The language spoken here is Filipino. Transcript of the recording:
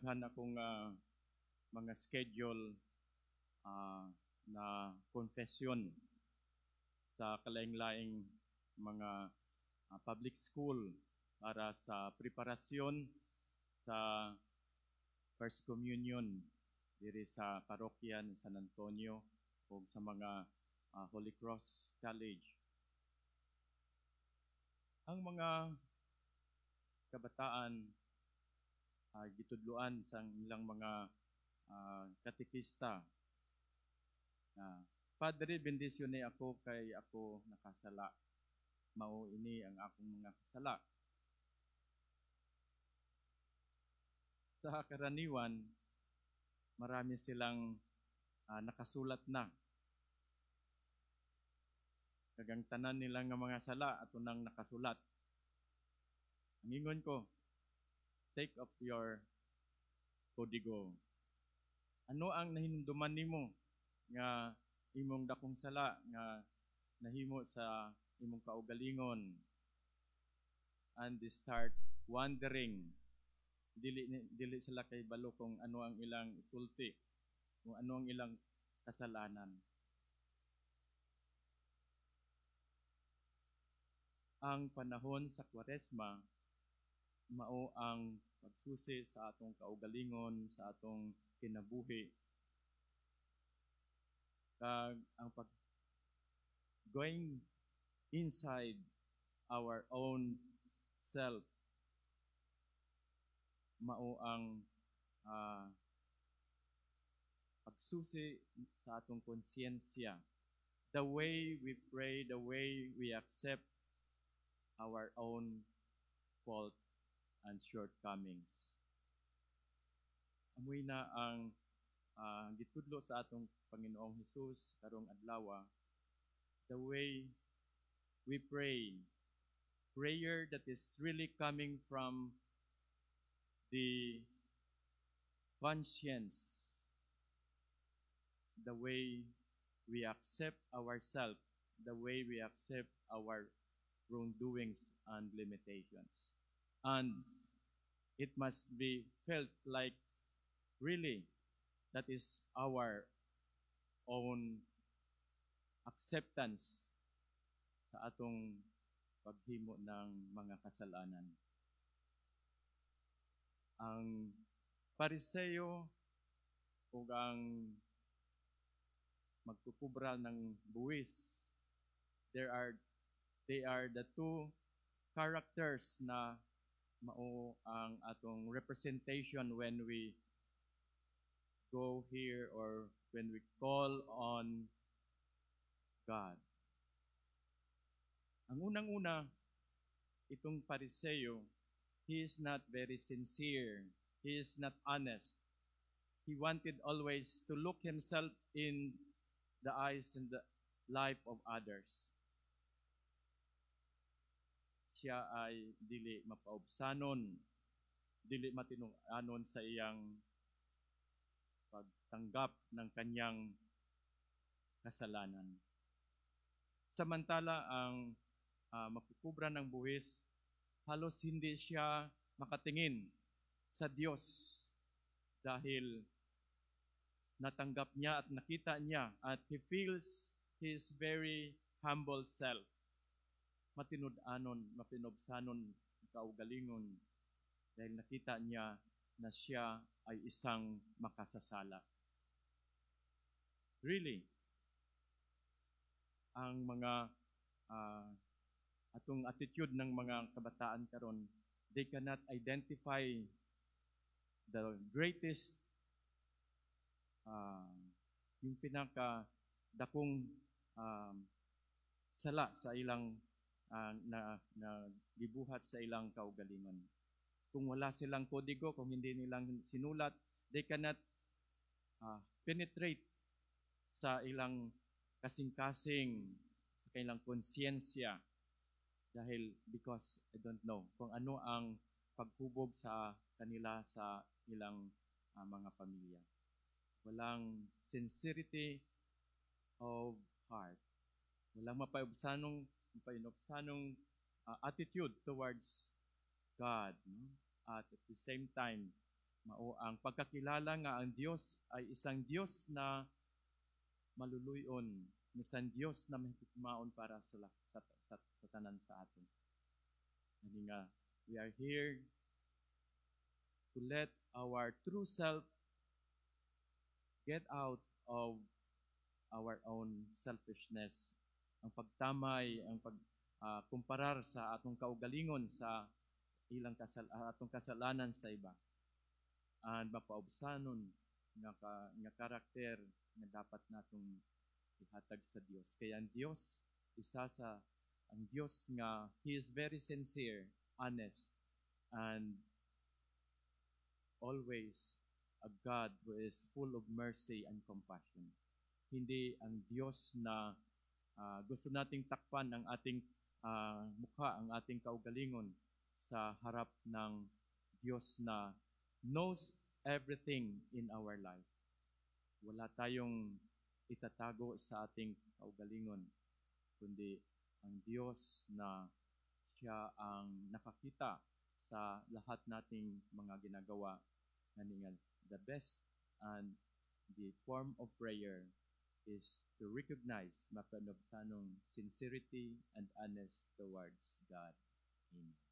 daghan akong mga schedule na confession sa kalaing-laing mga public school para sa preparasyon sa First Communion diri sa parokya ng San Antonio o sa mga Holy Cross College. Ang mga kabataan gitudloan sa ilang mga katekista na Padre, bendisyon ako kay ako nakasala. Mao ini ang akong mga kasala. Sa karaniwan, marami silang nakasulat na. Kagang tanan nilang nga mga sala ato nang nakasulat. Ang ingon ko, take up your kodigo. Ano ang nahinduman nimo nga imong dakong sala nga nahimo sa imong kaugalingon, and they start wondering. Dili sila kay balo kung ano ang ilang isulti, kung ano ang ilang kasalanan. Ang panahon sa Kwaresma mao ang pagsusi sa atong kaugalingon, sa atong kinabuhi. Kag ang going inside our own self mao ang pagsusi sa atong konsyensya. The way we pray, the way we accept our own fault and shortcomings. Amoy na ang gitudlo sa atong Panginoong Hesus karong adlaw, the way we pray, prayer that is really coming from the conscience, the way we accept ourselves, the way we accept our wrongdoings and limitations. And it must be felt like really that is our own acceptance sa atong paghimo ng mga kasalanan. Ang Pariseo o ang magkukubra ng buwis, they are the two characters na mao ang atong representation when we go here or when we call on God. Ang unang-una, itong Pariseo, he is not very sincere. He is not honest. He wanted always to look himself in the eyes and the life of others. Siya ay dili mapaubsanon, dili matinuanon sa iyang pagtanggap ng kanyang kasalanan. Samantala, ang magkukubra ng buwis, halos hindi siya makatingin sa Diyos dahil natanggap niya at nakita niya at he feels his very humble self. Matinud-anon, mapinobsanon, kaugalingon dahil nakita niya na siya ay isang makasasala. Really, ang mga atong attitude ng mga kabataan karon, they cannot identify the greatest yung pinaka dakong sala sa ilang na gibuhat sa ilang kaugalingon. Kung wala silang kodigo, kung hindi nilang sinulat, they cannot penetrate sa ilang kasing-kasing, sa kanilang konsyensya, dahil because I don't know kung ano ang paghubog sa kanila sa ilang mga pamilya. Walang sincerity of heart. Walang mapayubsanong attitude towards God. No? At the same time, Mao ang pagkakilala nga ang Dios ay isang Dios na maluluyon, isang Dios na mahigmaon para sa tanan sa aton. Ani nga we are here to let our true self get out of our own selfishness. Ang pagtamay, ang kumparar sa atong kaugalingon sa atong kasalanan sa iba. And mapaubsanon nga karakter nga dapat natong ihatag sa Dios. Kaya ang Dios ang Dios nga He is very sincere, honest, and always a God who is full of mercy and compassion. Hindi ang Diyos na gusto nating takpan ang ating mukha, ang ating kaugalingon sa harap ng Diyos na knows everything in our life. Wala tayong itatago sa ating kaugalingon, kundi ang Diyos na siya ang nakakita sa lahat nating mga ginagawa. Naningal, the best and the form of prayer is to recognize mapanobsanong sincerity and honest towards God. Amen.